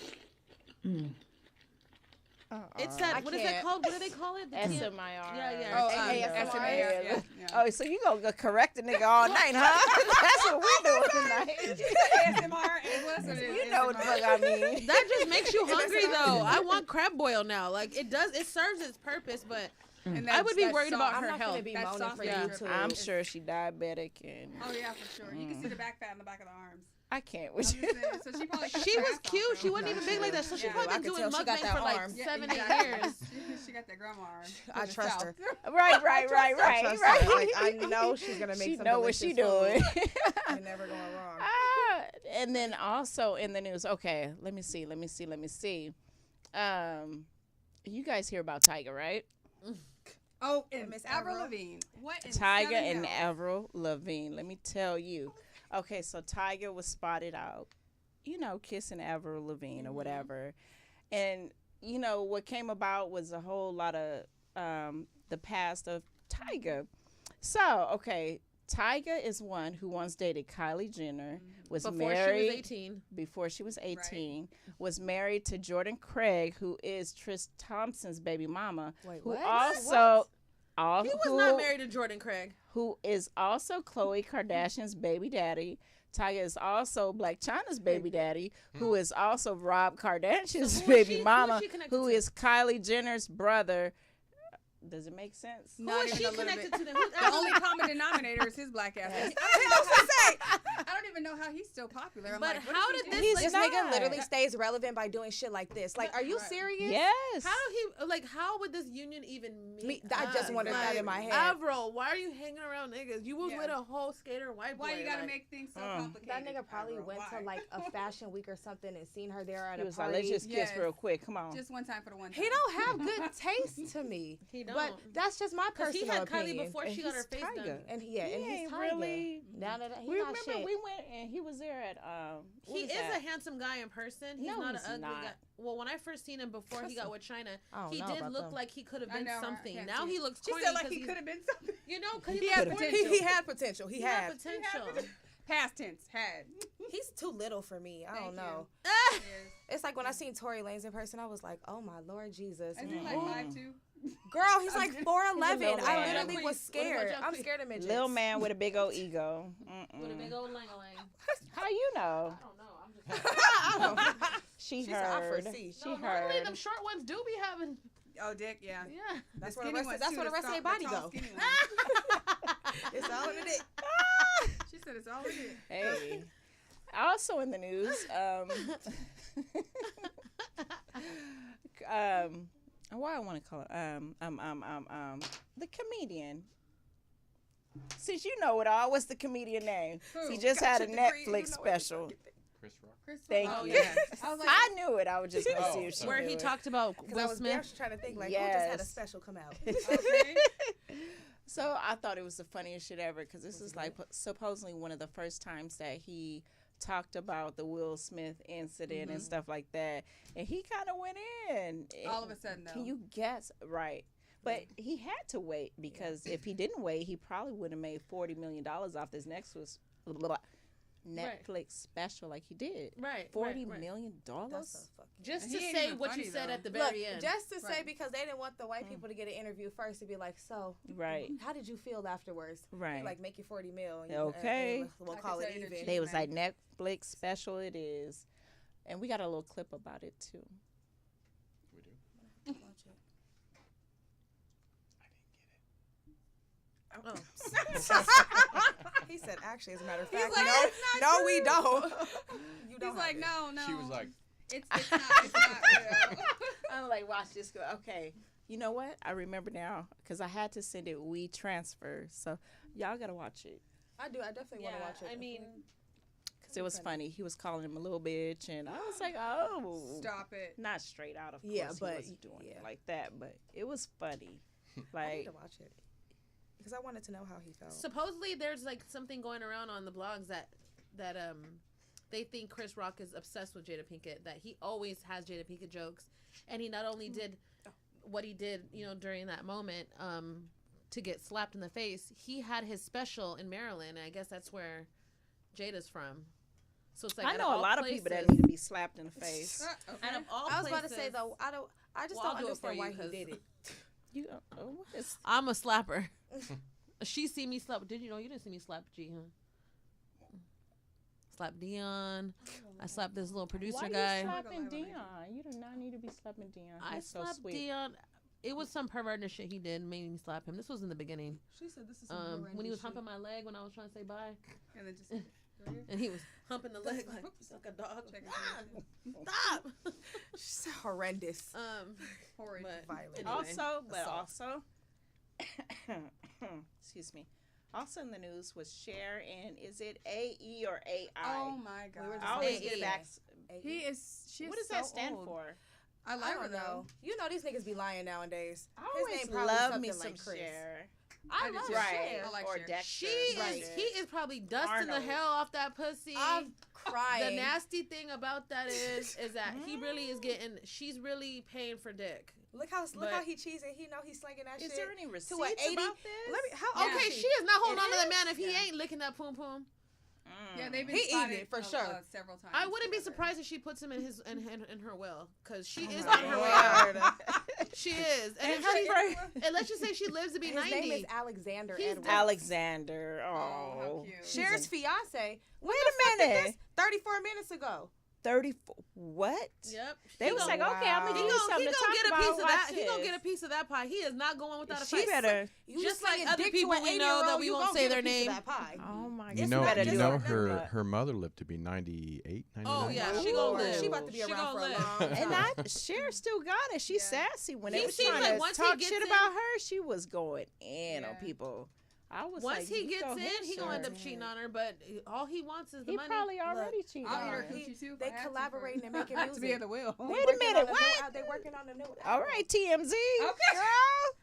It's that. I What is that can't. called? What do they call it? The SMIR. Yeah, yeah. Oh, ASMR. ASMR. Yeah. Oh, so you gonna go correct the nigga all night, huh? That's what we doing tonight. ASMR. It was what it is. You know what the fuck I mean. That just makes you hungry though. I want crab boil now. Like it does. It serves its purpose, but And I would be that worried sauce- about I'm her not health. gonna be That moaning sauce for yeah. YouTube. I'm sure she diabetic and Oh yeah, for sure. You can see the back fat in the back of the arms. I can't I'm with just you. saying, so she probably. She was cute. She wasn't even big like that. So she Yeah. probably I been could doing tell she got mukbang that for like arm. 7-8 exactly. years. She got that grandma arm. I trust her. Right. I trust her. Like, I know she's gonna make She some know what she delicious doing. food. You're never going wrong. And then also in the news, okay, let me see. You guys hear about Tyga, right? Oh, and Miss Avril Avril. Lavigne. What in Tyga seven and hell? Avril Lavigne. Let me tell you. Okay, so Tyga was spotted out, kissing Avril Lavigne or whatever. And, what came about was a whole lot of the past of Tyga. So, okay, Tyga is one who once dated Kylie Jenner, was Before married she was 18. before she was 18, was married to Jordan Craig, who is Trish Thompson's baby mama, Wait, who what? also He was not married to Jordan Craig. who is also Khloe Kardashian's baby daddy. Tyga is also Black China's baby daddy, who is also Rob Kardashian's So who is baby she- who is mama, she connected who to? is Kylie Jenner's brother. Does it make sense? Who Not is even she a little connected bit. to them? The only common denominator is his black ass. I don't even know how he's still popular. I'm But like, what how is did he this, doing? This not. nigga literally stays relevant by doing shit like this. Like, are you Right. serious? Yes. How would this union even meet? I just wondered that in my head. Avril, why are you hanging around niggas? You was Yeah. with a whole skater white boy. Why you gotta like- make things so Mm. complicated? That nigga probably Avril? went Why? to like a fashion week or something and seen her there at He a was like, party. let's just kiss Yes. real quick. Come on. Just one time for the one time. He don't have good taste to me. He don't. But that's just my Because personal he had Kylie opinion. before And she got her he's face Tyga. done. And He and he's ain't Tyga. really. Now that he We not remember shit. we went and he was there at what He was is that? a handsome guy in person. He's No, not he's an ugly not. guy. Well, when I first seen him before he got with China, I don't he know did about look them. like he could have I been know, I something. can't Now see he it. looks She corny said like 'cause he he's- could have been something. You know, because He had potential. He had potential. He He had had. potential. Past tense had. He's too little for me. I don't Thank know. Yes. It's like when I seen Tory Lanez in person, I was like, oh my Lord Jesus. Is he like 5'2"? Girl, he's like He's a 4'11". little I man. literally was scared. I'm scared of midgets. Little man with a big old ego. With a big old lang-a-lang. How you know? I don't know. I'm just. She She said, I heard. foresee. She Normally heard. them short ones do be having. Oh, dick, yeah. Yeah. That's The where the skinny rest. ones, That's too, where the rest of their tall- body tall, go. skinny ones. It's all in it. She said it's all in it. Hey. Also in the news, what I want to call it, the comedian. Since you know it all, what's the comedian name? He just had a Netflix special. Chris Rock. Thank you. Yeah. I was like, I knew it. I was just gonna see if she Where knew he it. talked about Because Will I was Smith. trying to think, like, who just had a Yes. special come out? okay. So I thought it was the funniest shit ever because this is like supposedly one of the first times that he talked about the Will Smith incident and stuff like that, and he kind of went in. All of a sudden, though. Can you guess? Right. But he had to wait because if he didn't wait, he probably would have made $40 million off this next Netflix special like he did. Right. $40 right. million? That's so fucking. Just He to ain't say even what funny, you said though. at the Look, very end. just to say, Right. because they didn't want the white people to get an interview first, to be like, so, Right. how did you feel afterwards? Right. Like, make you 40 mil. And Okay. and we'll I call could it tell you the even. They was man. like, Netflix special it is. And we got a little clip about it too. We do. Watch it. Oh. He said, actually, as a matter of He's fact, like, no, "It's not no, true." we don't. You He's don't. like, have it. no. She was like, it's not real. I'm like, watch this go. Okay. You know what? I remember now because I had to send it WeTransfer. So y'all got to watch it I do. I definitely want to watch it. I mean, because it was funny. He was calling him a little bitch. And I was like, oh. Stop it. Not straight out, of course. Yeah, he but- wasn't doing it yeah. like that. But it was funny. I need Like, to watch it because I wanted to know how he felt. supposedly there's like something going around on the blogs that they think Chris Rock is obsessed with Jada Pinkett, that he always has Jada Pinkett jokes, and he not only did what he did, during that moment to get slapped in the face, he had his special in Maryland, and I guess that's where Jada's from. So it's like I out know of a all lot places, of people that need to be slapped in the face. Okay. Out of all I was about to places- say though, I just Well, I'll don't do it for understand you, why he 'cause- did it. You, what is, I'm a slapper. She see me slap. Did you know you didn't see me slap G, huh? Slap Dion. I slapped this little producer why guy. you slapping Dion? You do not need to be slapping Dion. I He's so slapped sweet. Dion. It was some perverted shit he did, made me slap him. This was in the beginning. She said this is When he was humping my leg when I was trying to say bye, And then just and he was humping the leg like a dog. check Stop. She's horrendous. horrid. But Violent. anyway, Also, but assault. also, excuse me. Also in the news was Cher and is it AE or AI? Oh my god. We were just I always AE. get it back. He is. She is What does so that stand old. for? I I like her don't though. know. You know these niggas be lying nowadays. I His always name probably love me something some like Chris. Cher. I do love too. Right. Cher. I like or Cher. Dexter. he is probably dusting the Arnold. hell off that pussy. I'm crying. The nasty thing about that is that he really is getting. She's really paying for dick. Look how But- he cheesing. He know he's slinging that Is shit. there any receipts to an 80. about this? Let me. How old Okay, is she is not holding It on to the is? man if he Yeah. ain't licking that poom poom. Yeah, they've been He eating spotted it, for sure. several times. I wouldn't be together. surprised if she puts him in his in her will, because she is my on her Lord. way. She is, and, And if her she, friend- and let's just say she lives to be His 90. name is Alexander He's Edwards. Alexander. Oh, how Oh. cute. Cher's fiance. Wait a minute. 34 minutes ago. 34. What? Yep. They He was gonna- like, okay, I'm Wow. gonna He give you gonna something to talk get a about. piece of that. Watch He gonna get a this. piece of that pie. He is not going without a She piece. better. You Just like slinging other dick people to an we know that 80-year-old, we you won't gonna say get a their piece of name. that pie. Oh my god. you know, better you do know it. her mother lived to be 98, 99. Oh yeah, my she gonna Lord. live. She about to be She around gonna for a live. long And time. Cher still got it. She's Yeah. sassy. When He they was seems trying like to once he talk gets shit in- about her, she was going in on Yeah. people. I was Once like, he you gets go in, ahead, he gonna end Cher. up cheating on her. But all he wants is the He money. probably already cheated I'll on eat her her. coochie too. if They I had to collaborating for- and making I have to be music. at the wheel. Wait a Working minute, on the what? They working on the new. All right, TMZ. Okay.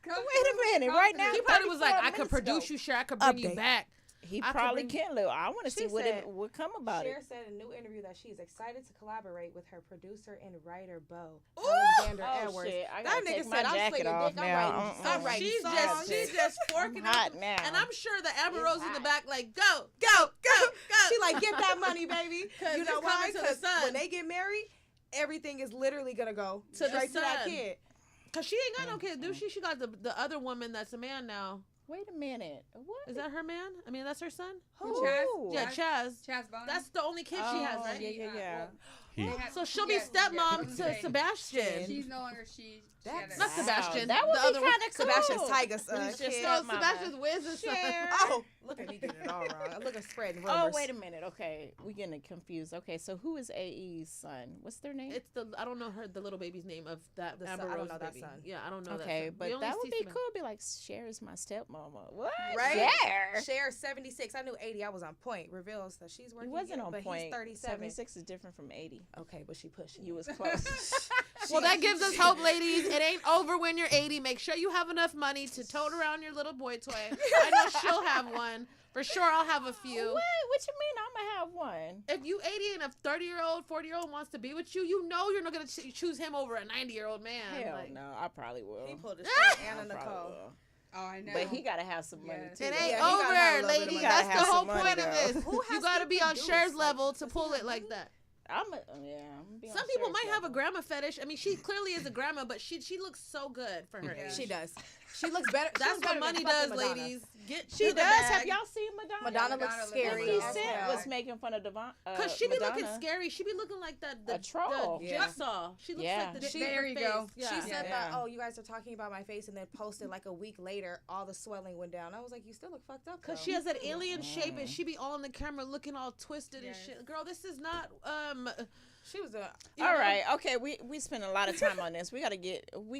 Girl, Come wait a through. minute. Come Right through. now, He probably was like, 34 I could minutes produce ago. you, Cher. I could bring you Update. back. He I could probably bring- can, Lil. I want to She see what said- would come about Cher it. said in a new interview that she is excited to collaborate with her producer and writer Bo Ooh! Alexander Oh, Edwards. shit. I That gotta nigga take said, my "I'm jacket slinging off dick. I'm now. writing- I'm writing She's songs." she's just forking I'm hot up. now. And I'm sure the Amber It's Rose in the hot. back, like, go, go, go. She like, get that money, baby. 'Cause You know it's why? coming to the Because sun. when they get married, everything is literally gonna go To the straight to that sun. kid. Cause she ain't got no kids, do she? She got the other woman that's a man now. Wait a minute. What? Is that her man? I mean, that's her son. Who? Chaz? Yeah, Chaz. Chaz Bono. That's the only kid she has, Oh, right? yeah, yeah, yeah. He. So she'll be Yes, stepmom yes, to okay. Sebastian. She's no longer she. That's- Not Sebastian. That would the be other one. kind of cool. Sebastian's Tiger's He's just kid. No, stepmama. Sebastian's Wiz's son. Cher. Oh, look at me getting it all wrong. Look at spreading rumors. Oh, wait a minute. Okay, we getting it confused. Okay, so who is AE's son? What's their name? It's I don't know the little baby's name of that The Amber son- I don't Rose know that baby. son. Yeah, I don't know Okay, that son. but We only that would see be Seb- cool. Be like, Cher is my stepmama. What? Right? Cher. Cher 76. I knew 80. I was on point. Reveals that she's He working. wasn't again, on but point. He's 37. 76 is different from 80. Okay, but she pushing. You was close. Well, that gives us hope, ladies. It ain't over when you're 80. Make sure you have enough money to tote around your little boy toy. I know she'll have one. For sure, I'll have a few. Wait, what you mean I'm going to have one? If you 80 and a 30-year-old, 40-year-old wants to be with you, you know you're not going to choose him over a 90-year-old man. Hell Like, no, I probably will. He pulled the shit. I Anna probably Nicole. will. Oh, I know. But he got to have some money, Yes. too. It though. ain't Yeah, he gotta have a over, little bit of lady. money. That's Gotta the have whole some money, point of though. this. Who has You got to to be on produce Cher's like level to pull it like that. I'm gonna be on Some people Cher's might have a level. grandma fetish. I mean, she clearly is a grandma, but she looks so good for her Yeah. age. She does. She looks better. she That's looks better what money than fucking does, Madonna. ladies. Get She to the does. Have bag. y'all seen Madonna? Madonna Madonna looks looks scary. 50 good. as Cent hell. was making fun of Devon. Cause she be looking Madonna. scary. She be looking like the A troll. The Yeah. jigsaw. She looks Yeah. like the She- shape of there her you face. go. Yeah. She said Yeah. that, oh, you guys are talking about my face, and then posted like a week later, all the swelling went down. I was like, you still look fucked up. Cause though. she has that alien shape and she be all on the camera looking all twisted and Yes. shit. Girl, this is not She was a. All right, okay. We spend a lot of time on this. We're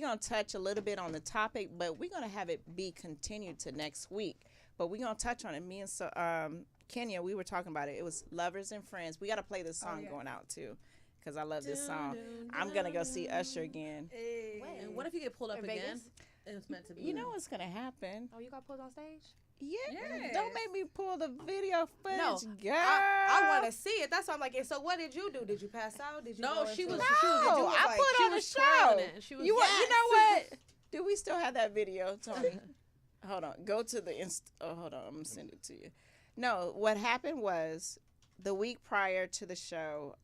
gonna touch a little bit on the topic, but we're gonna have it be continued to next week. But we're gonna touch on it. Me and Kenya, we were talking about it. It was Lovers and Friends. We gotta play this song yeah. going out too, because I love this song. I'm gonna go see Usher again. Hey. And what if you get pulled up In again? Vegas? And it's meant to be. You know what's gonna happen? Oh, you got pulled on stage? Yeah. Yes. Don't make me pull the video footage, No, girl. I want to see it. That's why I'm like, and so what did you do? Did you pass out? Did you? No, go she into was. it? She was. No, was I like- put she on a was twirling show. it. She was. You know what? Do we still have that video, Tony? Hold on. Go to the hold on. I'm gonna send it to you. No, what happened was the week prior to the show.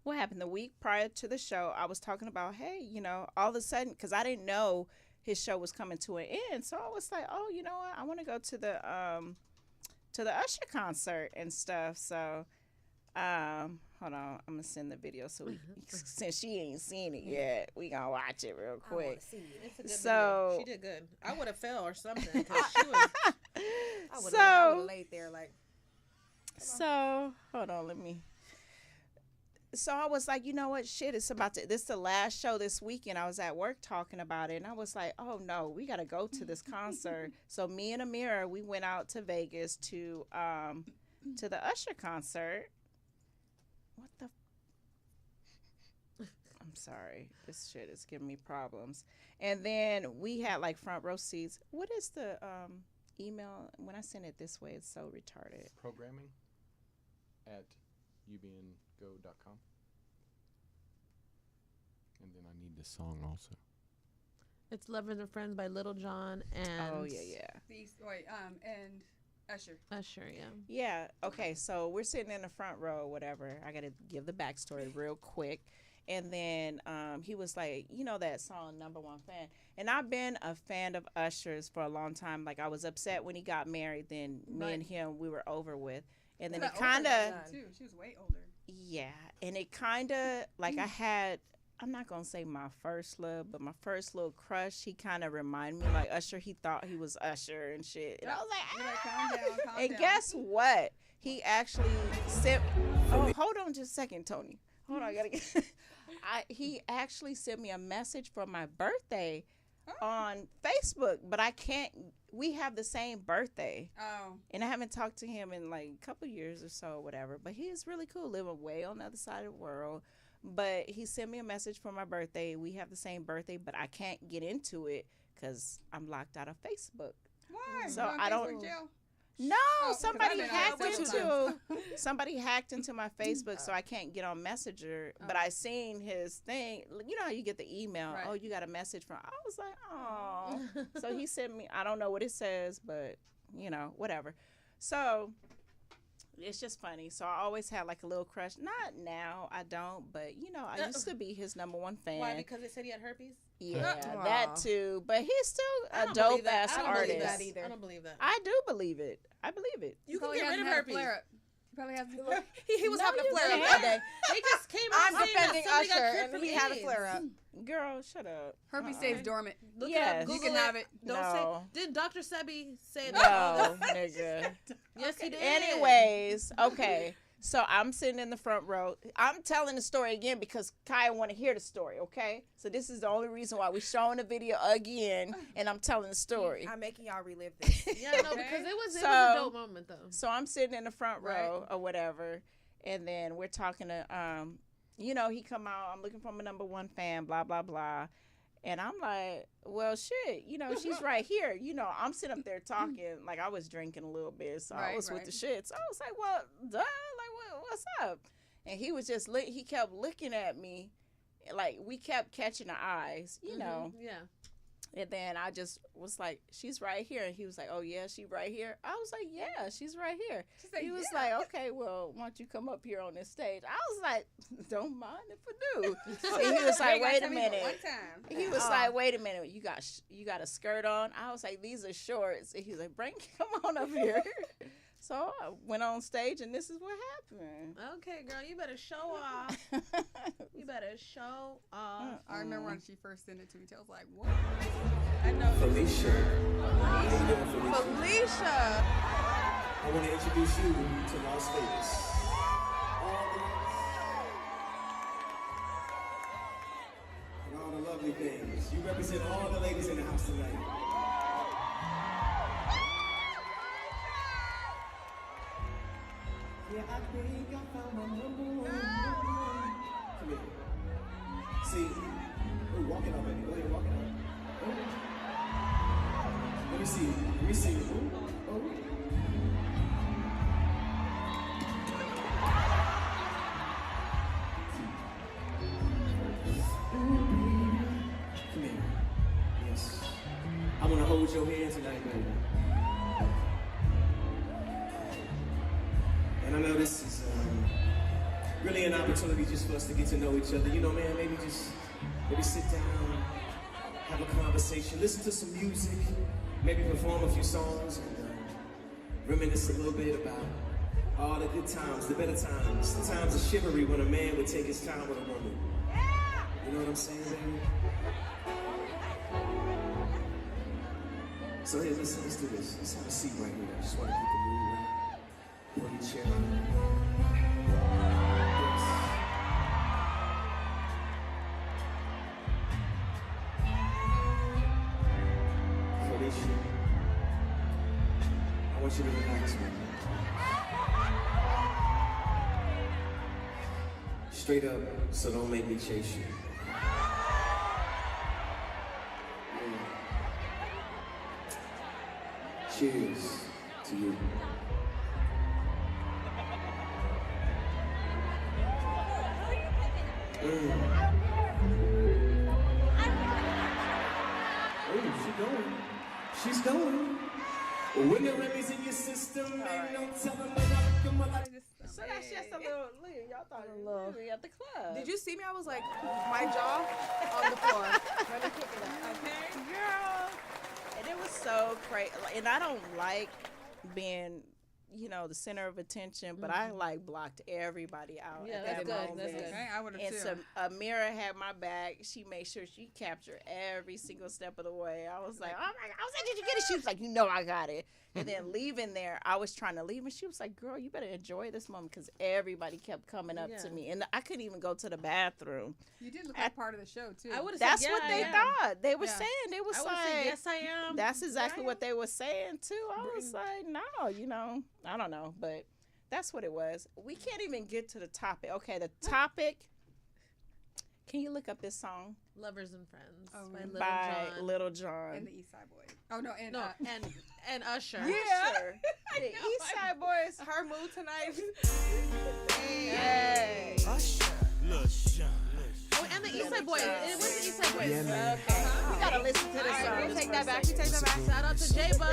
What happened the week prior to the show? I was talking about, hey, all of a sudden, because I didn't know his show was coming to an end, so I was like, oh, you know what? I want to go to the Usher concert and stuff. So, hold on. I'm gonna send the video so since she ain't seen it yet, we gonna watch it real I want quick. to see it. It's a good So- video. She did good. I would have fell or something. 'Cause she was. I would So- have laid there like. So hold on, let me. So I was like, you know what, shit, this is the last show this weekend. I was at work talking about it, and I was like, oh no, we gotta go to this concert. So me and Amira, we went out to Vegas to the Usher concert. What the? I'm sorry, this shit is giving me problems. And then we had like front row seats. What is the email? When I send it this way, it's so retarded. Programming at ubngo.com. And then I need the song also. It's Lovers and Friends by Little John and. Oh yeah. And Usher. Usher, yeah. Yeah. Okay. So we're sitting in the front row, whatever. I got to give the backstory real quick. And then he was like, that song, Number One Fan. And I've been a fan of Usher's for a long time. Like, I was upset when he got married. Then me and him, we were over with. And then it kind of, Too. She was way older. yeah. And it kind of, like, I'm not going to say my first love, but my first little crush, he kind of reminded me like Usher. He thought he was Usher and shit. And I was like, You're like, calm down, calm and down. guess what? He actually sent. Oh, hold on just a second, Tony. Hold on, I gotta get. He actually sent me a message for my birthday on Facebook, but I can't. We have the same birthday, Oh. and I haven't talked to him in like a couple years or so, whatever. But he is really cool, living way on the other side of the world. But he sent me a message for my birthday. We have the same birthday, but I can't get into it because I'm locked out of Facebook. Why? So You on I don't- Facebook jail? No, Oh, somebody 'cause I hacked didn't into somebody hacked into my Facebook, so I can't get on Messenger. But I seen his thing. You know how you get the email? Right. Oh, you got a message from. I was like, oh. So he sent me. I don't know what it says, but whatever. So it's just funny. So I always had like a little crush. Not now, I don't. But I used to be his number one fan. Why? Because they said he had herpes? Yeah, Aw. that too. But he's still I a don't dope believe that. ass I don't artist. believe that either. I don't believe that. I do believe it. I believe it. You Probably can get rid of hasn't had a herpes. flare-up. Probably has He was No, having a you flare up can't. that day. They just came I'm out saying defending that somebody got Usher, cured and from he had a AIDS. flare up. Girl, shut up. herpes stays dormant. Look it Yes. up. Google You can have it. Don't No. say. Did Dr. Sebi say No, that? nigga. Yes, he did. Anyways, okay. So I'm sitting in the front row. I'm telling the story again because Kaya want to hear the story, okay? So this is the only reason why we're showing the video again, and I'm telling the story. I'm making y'all relive this. Yeah, no, because it was So- a dope moment though. So I'm sitting in the front row or whatever, and then we're talking to, he come out. I'm looking for my number one fan, blah blah blah, and I'm like, well, shit, she's right here. I'm sitting up there talking like I was drinking a little bit, so I was with the shit. So I was like, well, duh, like what's up? And he was just he kept looking at me, like we kept catching the eyes, Yeah. And then I just was like, she's right here. And he was like, oh, yeah, she right here? I was like, yeah, she's right here. Like, he was like, okay, well, why don't you come up here on this stage? I was like, don't mind if I do. And he was like, wait a minute. One time. He was like, wait a minute, you got a skirt on? I was like, these are shorts. And he was like, come on up here. So I went on stage, and this is what happened. Okay, girl, you better show off. You better show off. I remember when she first sent it to me. I was like, what? I know. Felicia. How you doing, Felicia? Felicia. I want to introduce you to Las Vegas. And all the lovely things. You represent all the ladies in the house tonight. Yeah, I think I found my number one. Come here. See, we're walking already. Go ahead, walking out. Oh. Let me see. Let me see. Oh. Come here. Yes. I want to hold your hand tonight, baby. And I know this is really an opportunity just for us to get to know each other. Man, maybe sit down, have a conversation, listen to some music, maybe perform a few songs, and reminisce a little bit about all the good times, the better times, the times of chivalry when a man would take his time with a woman. You know what I'm saying, baby? So here, let's do this. Let's have a seat right here. I just want to keep the mood right. Pull your chair up. Felicia, I want you to relax, man. Straight up, so don't make me chase you. Yeah. Cheers to you. She's going. When the Remy's in your system, ain't no telling what I come up. So that's just a little, y'all thought a little at the club. Did you see me? I was like, my jaw on the floor. Let me pick it up. Okay, girl. And it was so crazy. And I don't like being, the center of attention, but I blocked everybody out. Yeah, at that's that good. moment. That's good. Okay, I would have And too. so Amira had my back. She made sure she captured every single step of the way. I was like, oh my God. I was like, did you get it? She was like, I got it. And then leaving there, I was trying to leave, and she was like, girl, you better enjoy this moment, because everybody kept coming up to me. And I couldn't even go to the bathroom. You did look like part of the show, too. I would have That's said, what they thought. They were saying. They was I would have said, like, yes, I am. that's exactly what they were saying, too. I was like, no, I don't know. But that's what it was. We can't even get to the topic. Okay, the topic. Can you look up this song? Lovers and Friends by Little John. And the East Side Boys. Oh, no, and and Usher. Yeah. The East Side Boys. Her mood tonight. Hey. Usher. Lil John. Oh, and the East Side Boys. It was the East Side Boys. Yeah, man. Okay. We gotta listen to this All song. right, we just take for that a back. We second. take that back. Shout out to J-Bo.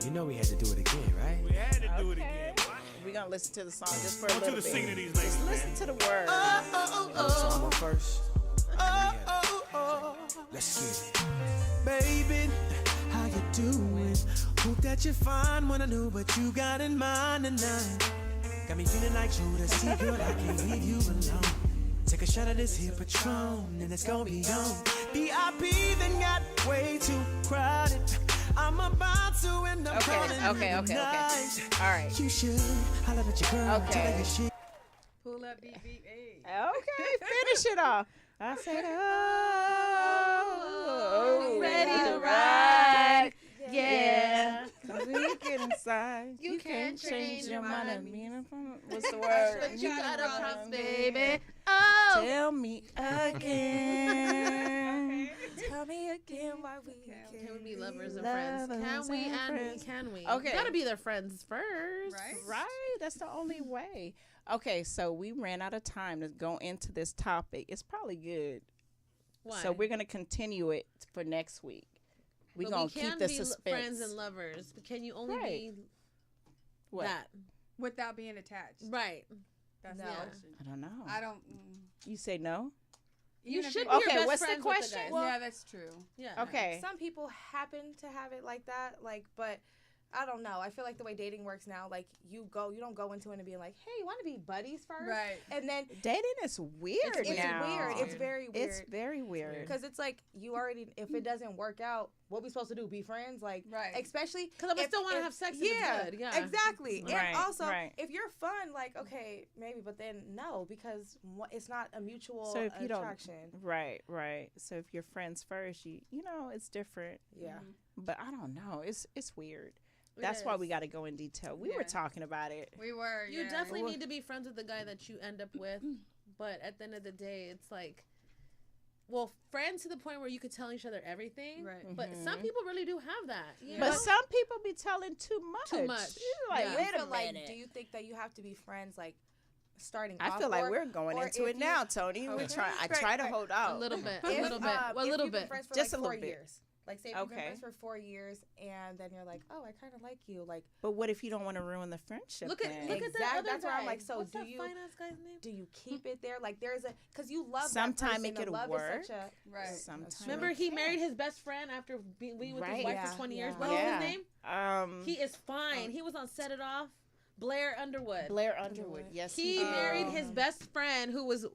You know we had to do it again, right? We had to do it again. We're gonna listen to the song just for I a want you little to bit. sing to these ladies, Just listen man. to the words. So I'm on first. Let's get it. Baby, how you doing? Hope that you find when I know what you got in mind tonight. Got me feeling like Judas, girl, I can't leave you alone. Take a shot of this here Patron, and it's gonna be on. VIP then got way too crowded. I'm about to end up calling Okay. All right. You should holler at your girl, tell her your shit. Pull up, beep, beep, hey. Okay, finish it off. I said, oh, ready to ride. Yeah. Weak inside. You can't change your mind. What's the word? You got a promise, baby. Oh. Tell me again. Tell me again why we Can we be lovers and friends? Can we and can we? Okay. You gotta be their friends first. Right. That's the only way. Okay, so we ran out of time to go into this topic. It's probably good. Why? So we're gonna continue it for next week. We're gonna keep the suspense. Friends and lovers, but can you only be that without being attached? Right. That's no. the question. I don't know. I don't. You say no? You Even if should it- be your Okay, best what's the friends with question? guys. Well, yeah, that's true. Yeah. Okay. Some people happen to have it like that, like, but I don't know. I feel like the way dating works now, like you don't go into it and be like, hey, you want to be buddies first? Right. And then Dating is weird it's now. weird. It's very weird. It's very weird. Because it's like you already, if it doesn't work out, what we supposed to do? Be friends? Like, Right. especially Because I would still want to have sex if it's good. Yeah. exactly. Right, And also, right. if you're fun, like, okay, maybe, but then no, because it's not a mutual So if you attraction. Right. So if you're friends first, you know it's different. Yeah. But I don't know. It's weird. That's why we got to go in detail. We were talking about it. We were. You yeah. definitely need to be friends with the guy that you end up with, but at the end of the day, it's like, well, friends to the point where you could tell each other everything. Right. But some people really do have that. You But know? some people be telling too much. Too much. You're like, Yeah. wait a feel like, minute. do you think that you have to be friends, like, starting I off? feel like or- we're going or into if it you- now, Tony. Okay. We try. I Right, try to right. hold out a little bit, If, a little bit, if a little you've been bit. friends for Just like a 4 little bit. years. Like, say if you've been Okay. friends for 4 years, and then you're like, oh, I kind of like you. Like, But what if you don't want to ruin the friendship? Look at then? that Exactly. other That's why I'm guy. like, so What's do that you- finance guy's name? do you keep it there? Like, there's a, because you love Sometime that it person. could Love work. is such a, Right. Sometimes. Remember, he married his best friend after being with his Right. wife Yeah, for 20 years. yeah. What was Yeah. his name? He is fine. He was on Set It Off. Blair Underwood. Blair Underwood. Yes, He did. married his best friend who was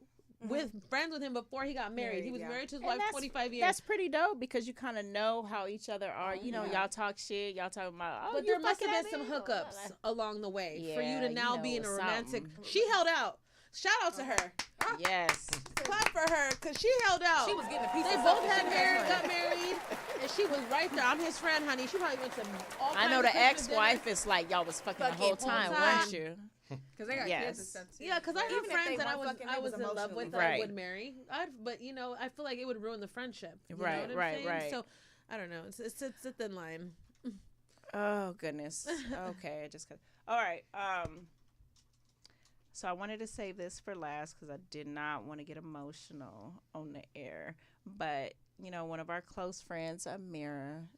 friends with him before he got married. He was yeah. married to his And wife that's- 25 years. That's pretty dope because you kind of know how each other are. You know, y'all talk shit. Y'all talking about. Oh, But you there must fucking have been at some me? hookups along the way for you Yeah, to you now know be in a it's romantic. something. She held out. Shout out to her. Yes. Clap for her because she held out. She was getting a piece They of both something. had She was married, right. got married, and she was right there. I'm his friend, honey. She probably went to all I know kinds the of Christmas ex-wife is like y'all was fucking the whole time, weren't you? Because they got Yes. kids and stuff too. Yeah, because I Even have if friends they that I weren't was fucking, I it was was in love emotionally. with that I Right. would marry. But I feel like it would ruin the friendship. You know Right, what I'm right, saying? right. So I don't know. It's a thin line. Oh goodness. Okay, I just got. All right. So I wanted to save this for last because I did not want to get emotional on the air. But one of our close friends, Amira,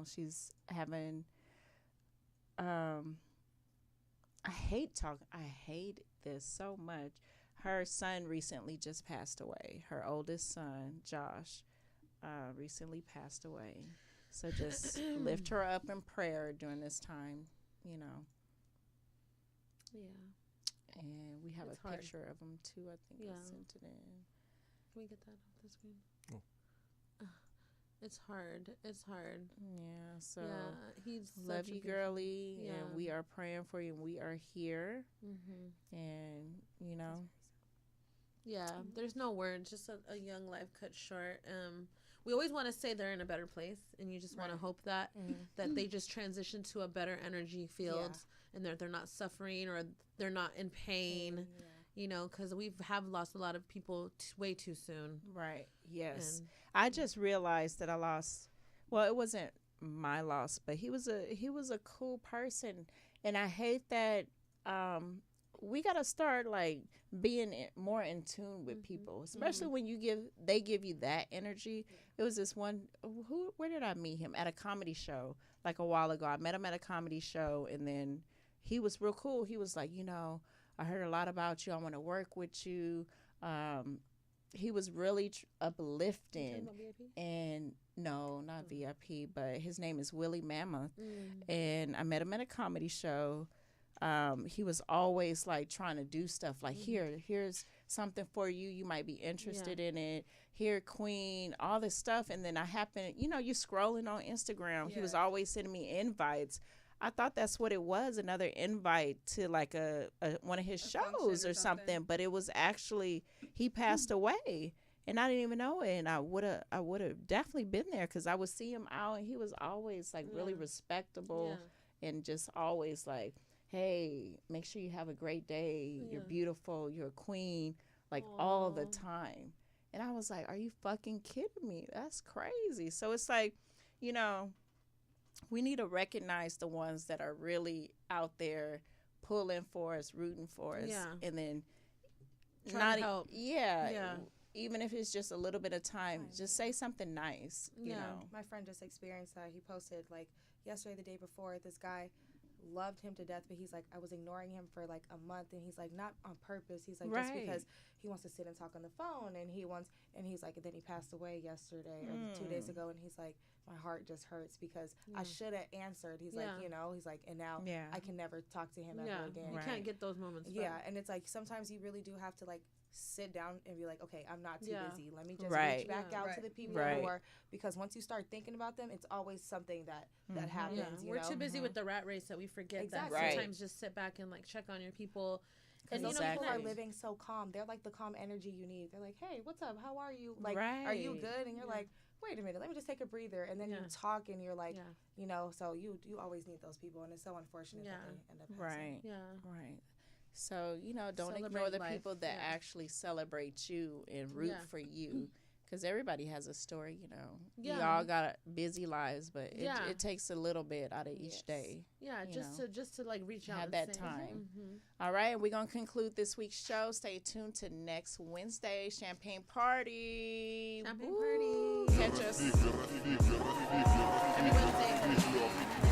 she's having. I hate this so much. Her son recently just passed away. Her oldest son, Josh, recently passed away. So just lift her up in prayer during this time, Yeah. And we have It's a hard. picture of him too. I think I Yeah. sent it in. Can we get that off the screen? Oh. It's hard. It's hard. Yeah. So Yeah, he's love such a you, good- girly, Yeah. and we are praying for you. And we are here, Mm-hmm. and Yeah, there's no words. Just a young life cut short. We always want to say they're in a better place, and you just want to hope that that they just transition to a better energy field, and they're not suffering or they're not in pain. Because we have lost a lot of people way too soon. right. Yes. And- I just realized that I lost. Well, it wasn't my loss, but he was a cool person, and I hate that. We gotta start like being more in tune with people, especially when they give you that energy. It was this one. Where did I meet him? At a comedy show, like a while ago. I met him at a comedy show, and then he was real cool. He was like, I heard a lot about you. I want to work with you. he was really uplifting. About VIP? And no, not VIP, but his name is Willie Mammoth. And I met him at a comedy show. He was always like trying to do stuff like, here's something for you. You might be interested in it. Here, Queen, all this stuff. And then I happened, you scrolling on Instagram. He was always sending me invites. I thought that's what it was, another invite to like a one of his shows or something. But it was actually, he passed away. And I didn't even know it. And I would have definitely been there because I would see him out. And he was always like really respectable and just always like, hey, make sure you have a great day. You're beautiful. You're a queen, like all the time. And I was like, are you fucking kidding me? That's crazy. So it's like, we need to recognize the ones that are really out there pulling for us, rooting for us. Yeah. And then trying to help. Even if it's just a little bit of time, just say something nice, you know. My friend just experienced that. He posted like yesterday, the day before, this guy loved him to death, but he's like, I was ignoring him for like a month, and he's like, not on purpose. He's like, just because he wants to sit and talk on the phone, and he's like, and then he passed away yesterday or 2 days ago, and he's like, my heart just hurts because I should have answered. He's like, he's like, and now I can never talk to him ever again. You can't get those moments back. Yeah, and it's like sometimes you really do have to like sit down and be like, okay, I'm not too busy. Let me just reach back out to the people who are, because once you start thinking about them, it's always something that happens. Yeah. We're too busy with the rat race that we forget that sometimes just sit back and like check on your people. And those people are living so calm. They're like the calm energy you need. They're like, hey, what's up? How are you? Like, are you good? And you're like, wait a minute, let me just take a breather. And then you talk and you're like, so you always need those people. And it's so unfortunate that they end up passing. Right. So, don't ignore the people that actually celebrate you and root for you. Because everybody has a story, We all got busy lives, but it takes a little bit out of each day. Yeah, just to like reach out have that time. All right, and we're going to conclude this week's show. Stay tuned to next Wednesday. Champagne Party. Champagne Party. Catch us. Happy Wednesday.